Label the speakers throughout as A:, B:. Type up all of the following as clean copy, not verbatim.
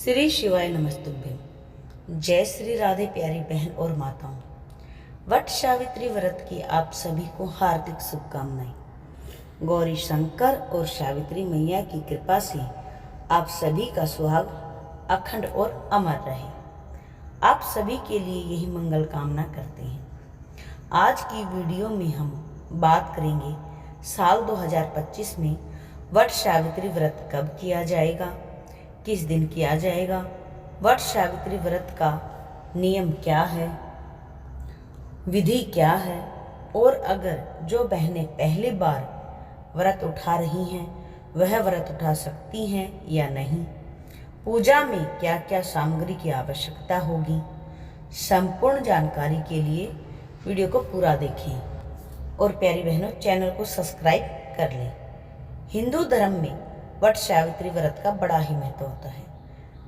A: श्री शिवाय नमस्तुभ्यं। जय श्री राधे प्यारी बहन और माताओं। वट सावित्री व्रत की आप सभी को हार्दिक शुभकामनाएं। गौरी शंकर और सावित्री मैया की कृपा से आप सभी का सुहाग अखंड और अमर रहे। आप सभी के लिए यही मंगल कामना करते हैं। आज की वीडियो में हम बात करेंगे साल 2025 में वट सावित्री व्रत कब किया जाएगा, किस दिन किया जाएगा, वट सावित्री व्रत का नियम क्या है, विधि क्या है, और अगर जो बहनें पहली बार व्रत उठा रही हैं वह व्रत उठा सकती हैं या नहीं, पूजा में क्या क्या सामग्री की आवश्यकता होगी। संपूर्ण जानकारी के लिए वीडियो को पूरा देखें और प्यारी बहनों चैनल को सब्सक्राइब कर लें। हिंदू धर्म में वट सावित्री व्रत का बड़ा ही महत्व होता है।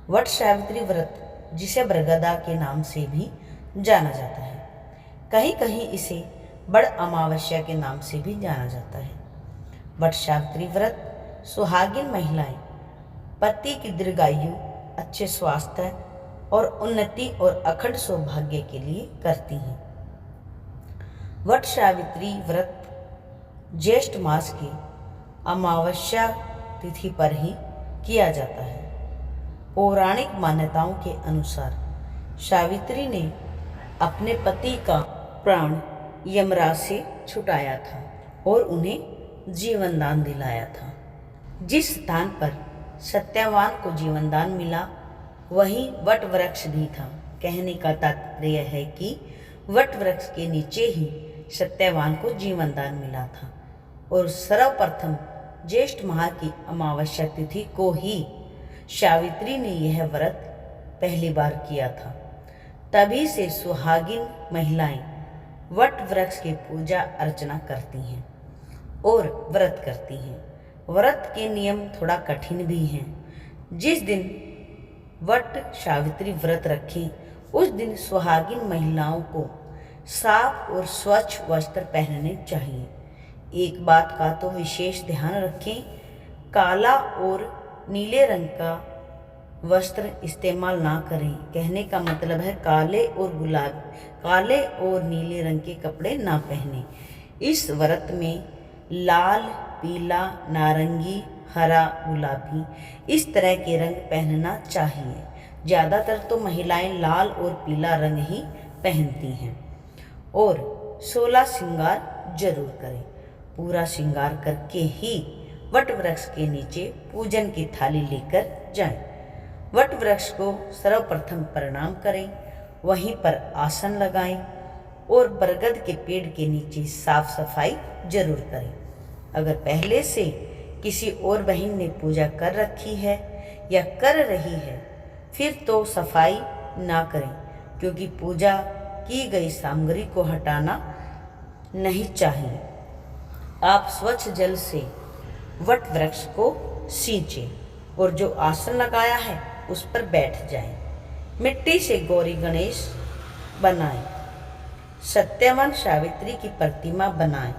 A: वट सावित्री व्रत जिसे बरगदा के नाम से भी जाना जाता है, कहीं कहीं इसे बड़ अमावस्या के नाम से भी जाना जाता है। वट सावित्री व्रत सुहागिन महिलाएं पति की दीर्घायु, अच्छे स्वास्थ्य और उन्नति और अखंड सौभाग्य के लिए करती हैं। वट सावित्री व्रत ज्येष्ठ मास की अमावस्या तिथि पर ही किया जाता है। पौराणिक मान्यताओं के अनुसार सावित्री ने अपने पति का प्राण यमराज से छुटाया था और उन्हें जीवन दान दिलाया था। जिस स्थान पर सत्यवान को जीवन दान मिला वहीं वट वृक्ष भी था। कहने का तात्पर्य है कि वट वृक्ष के नीचे ही सत्यवान को जीवन दान मिला था और सर्वप्रथम ज्येष्ठ माह की अमावस्या तिथि को ही सावित्री ने यह व्रत पहली बार किया था। तभी से सुहागिन महिलाएं वट वृक्ष की पूजा अर्चना करती हैं और व्रत करती हैं। व्रत के नियम थोड़ा कठिन भी हैं। जिस दिन वट सावित्री व्रत रखें उस दिन सुहागिन महिलाओं को साफ और स्वच्छ वस्त्र पहनने चाहिए। एक बात का तो विशेष ध्यान रखें, काला और नीले रंग का वस्त्र इस्तेमाल ना करें। कहने का मतलब है काले और नीले रंग के कपड़े ना पहने। इस व्रत में लाल, पीला, नारंगी, हरा, गुलाबी इस तरह के रंग पहनना चाहिए। ज़्यादातर तो महिलाएं लाल और पीला रंग ही पहनती हैं और 16 श्रृंगार जरूर करें। पूरा श्रृंगार करके ही वट वृक्ष के नीचे पूजन की थाली लेकर जाएं। वट वृक्ष को सर्वप्रथम प्रणाम करें, वहीं पर आसन लगाएं और बरगद के पेड़ के नीचे साफ सफाई जरूर करें। अगर पहले से किसी और बहन ने पूजा कर रखी है या कर रही है फिर तो सफाई ना करें, क्योंकि पूजा की गई सामग्री को हटाना नहीं चाहिए। आप स्वच्छ जल से वट वृक्ष को सींचें और जो आसन लगाया है उस पर बैठ जाएं। मिट्टी से गौरी गणेश बनाएं, सत्यवान सावित्री की प्रतिमा बनाएं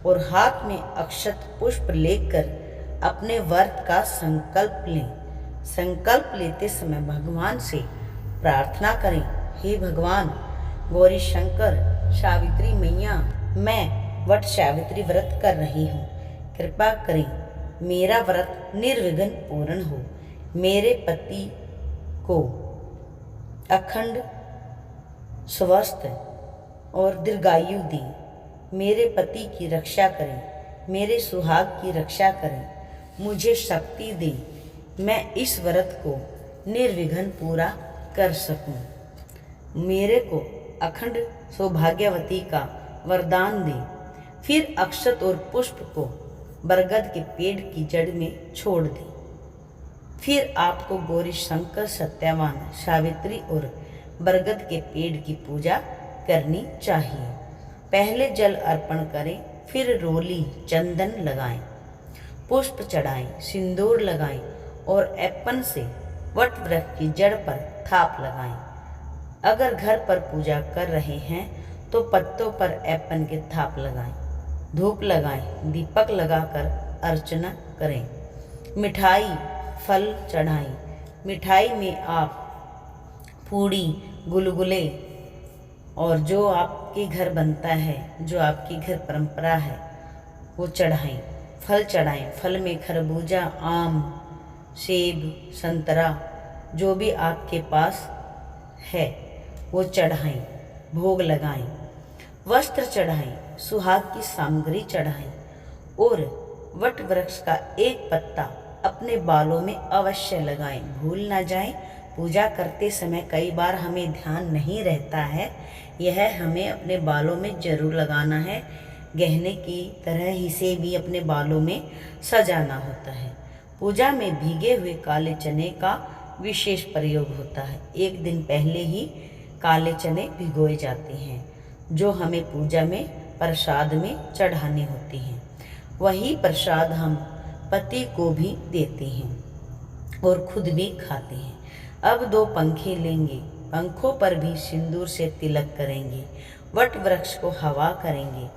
A: और हाथ में अक्षत पुष्प लेकर अपने व्रत का संकल्प लें। संकल्प लेते समय भगवान से प्रार्थना करें, हे भगवान गौरी शंकर सावित्री मैया, मैं वट सावित्री व्रत कर रही हूँ, कृपा करें मेरा व्रत निर्विघ्न पूर्ण हो, मेरे पति को अखंड स्वस्थ और दीर्घायु दें, मेरे पति की रक्षा करें, मेरे सुहाग की रक्षा करें, मुझे शक्ति दें, मैं इस व्रत को निर्विघ्न पूरा कर सकूं, मेरे को अखंड सौभाग्यवती का वरदान दें। फिर अक्षत और पुष्प को बरगद के पेड़ की जड़ में छोड़ दें। फिर आपको गौरी शंकर, सत्यवान सावित्री और बरगद के पेड़ की पूजा करनी चाहिए। पहले जल अर्पण करें, फिर रोली चंदन लगाएं, पुष्प चढ़ाएं, सिंदूर लगाएं और ऐपन से वट वृक्ष की जड़ पर थाप लगाएं। अगर घर पर पूजा कर रहे हैं तो पत्तों पर ऐपन के थाप लगाएं, धूप लगाएं, दीपक लगाकर अर्चना करें, मिठाई फल चढ़ाएं, मिठाई में आप पूड़ी, गुलगुले और जो आपके घर बनता है, जो आपकी घर परंपरा है, वो चढ़ाएं। फल चढ़ाएं। फल में खरबूजा, आम, सेब, संतरा, जो भी आपके पास है वो चढ़ाएं, भोग लगाएं। वस्त्र चढ़ाएं, सुहाग की सामग्री चढ़ाएं और वट वृक्ष का एक पत्ता अपने बालों में अवश्य लगाएं। भूल ना जाएं। पूजा करते समय कई बार हमें ध्यान नहीं रहता है, यह हमें अपने बालों में जरूर लगाना है। गहने की तरह ही से भी अपने बालों में सजाना होता है। पूजा में भीगे हुए काले चने का विशेष प्रयोग होता है। एक दिन पहले ही काले चने भिगोए जाते हैं, जो हमें पूजा में प्रसाद में चढ़ाने होते हैं। वही प्रसाद हम पति को भी देते हैं और खुद भी खाते हैं। अब 2 पंखे लेंगे, पंखों पर भी सिंदूर से तिलक करेंगे, वट वृक्ष को हवा करेंगे।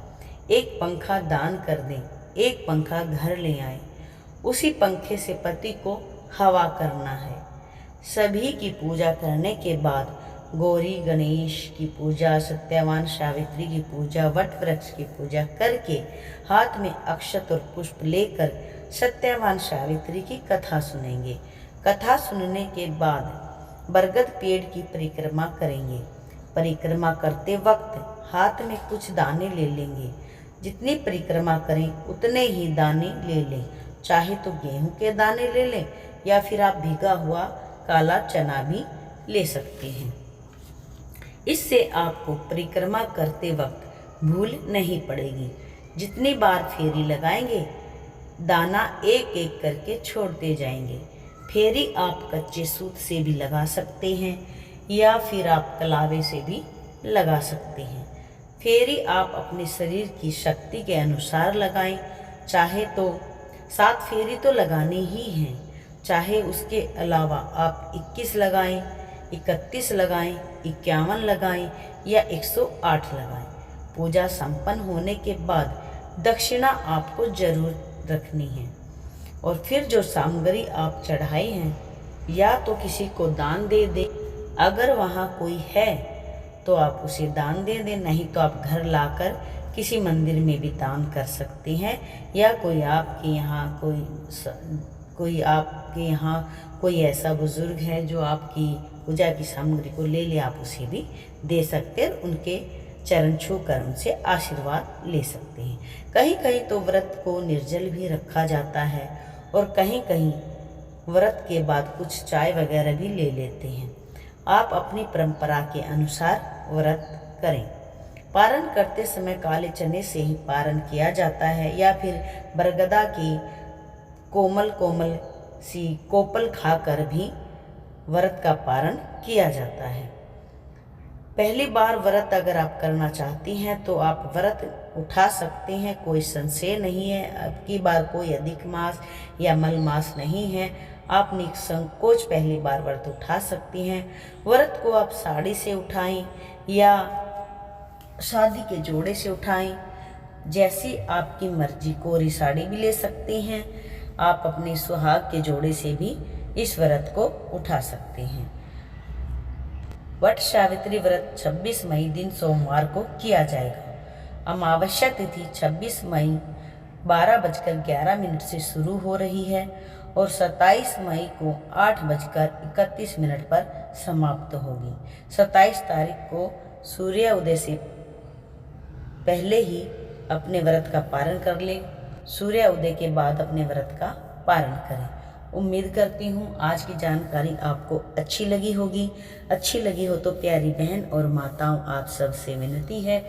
A: एक पंखा दान कर दें, एक पंखा घर ले आए, उसी पंखे से पति को हवा करना है। सभी की पूजा करने के बाद गौरी गणेश की पूजा, सत्यवान सावित्री की पूजा, वट वृक्ष की पूजा करके हाथ में अक्षत और पुष्प लेकर सत्यवान सावित्री की कथा सुनेंगे। कथा सुनने के बाद बरगद पेड़ की परिक्रमा करेंगे। परिक्रमा करते वक्त हाथ में कुछ दाने ले लेंगे। जितनी परिक्रमा करें उतने ही दाने ले लें। चाहे तो गेहूं के दाने ले लें या फिर आप भीगा हुआ काला चना भी ले सकते हैं। इससे आपको परिक्रमा करते वक्त भूल नहीं पड़ेगी। जितनी बार फेरी लगाएंगे, दाना एक एक करके छोड़ते जाएंगे। फेरी आप कच्चे सूत से भी लगा सकते हैं या फिर आप कलावे से भी लगा सकते हैं। फेरी आप अपने शरीर की शक्ति के अनुसार लगाएं। चाहे तो 7 फेरी तो लगानी ही हैं, चाहे उसके अलावा आप 21 लगाएं, 31 लगाएं, 51 लगाएं या 108 लगाएं। पूजा संपन्न होने के बाद दक्षिणा आपको जरूर रखनी है और फिर जो सामग्री आप चढ़ाई हैं या तो किसी को दान दे दें, अगर वहाँ कोई है तो आप उसे दान दे दें, नहीं तो आप घर लाकर किसी मंदिर में भी दान कर सकते हैं। या कोई आपके यहाँ कोई ऐसा बुजुर्ग है जो आपकी पूजा की सामग्री को ले ले, आप उसे भी दे सकते हैं, उनके चरण छूकर उनसे आशीर्वाद ले सकते हैं। कहीं कहीं तो व्रत को निर्जल भी रखा जाता है और कहीं कहीं व्रत के बाद कुछ चाय वगैरह भी ले लेते हैं। आप अपनी परंपरा के अनुसार व्रत करें। पारण करते समय काले चने से ही पारण किया जाता है या फिर बरगदा की कोमल कोमल सी कोपल खाकर भी व्रत का पारण किया जाता है। पहली बार व्रत अगर आप करना चाहती हैं तो आप व्रत उठा सकते हैं, कोई संशय नहीं है। अब की बार कोई अधिक मास या मल मास नहीं है, आप निसंकोच पहली बार व्रत उठा सकती हैं। व्रत को आप साड़ी से उठाएं या शादी के जोड़े से उठाएं, जैसी आपकी मर्जी। कोरी साड़ी भी ले सकते हैं। आप अपने सुहाग के जोड़े से भी इस व्रत को उठा सकते हैं। वट सावित्री व्रत 26 मई दिन सोमवार को किया जाएगा। अमावस्या तिथि 26 मई 12:11 से शुरू हो रही है और 27 मई को 8:31 पर समाप्त होगी। 27 तारीख को सूर्य उदय से पहले ही अपने व्रत का पारण कर लें, सूर्य उदय के बाद अपने व्रत का पारण करें। उम्मीद करती हूँ आज की जानकारी आपको अच्छी लगी होगी। अच्छी लगी हो तो प्यारी बहन और माताओं, आप सबसे विनती है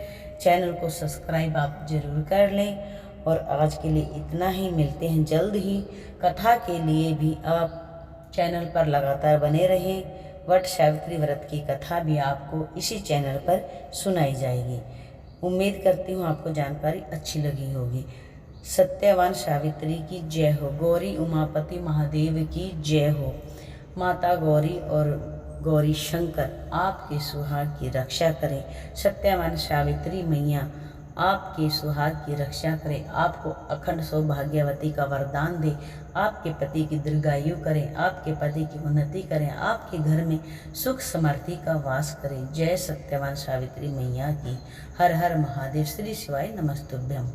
A: चैनल को सब्सक्राइब आप जरूर कर लें। और आज के लिए इतना ही, मिलते हैं जल्द ही। कथा के लिए भी आप चैनल पर लगातार बने रहें। वट सावित्री व्रत की कथा भी आपको इसी चैनल पर सुनाई जाएगी। उम्मीद करती हूँ आपको जानकारी अच्छी लगी होगी। सत्यवान सावित्री की जय हो। गौरी उमापति महादेव की जय हो। माता गौरी और गौरी शंकर आपके सुहाग की रक्षा करें। सत्यवान सावित्री मैया आपके सुहाग की रक्षा करे, आपको अखंड सौभाग्यवती का वरदान दे, आपके पति की दीर्घायु करें, आपके पति की उन्नति करें, आपके घर में सुख समृद्धि का वास करें। जय सत्यवान सावित्री मैया की। हर हर महादेव। श्री शिवाय नमस्तुभ्यम।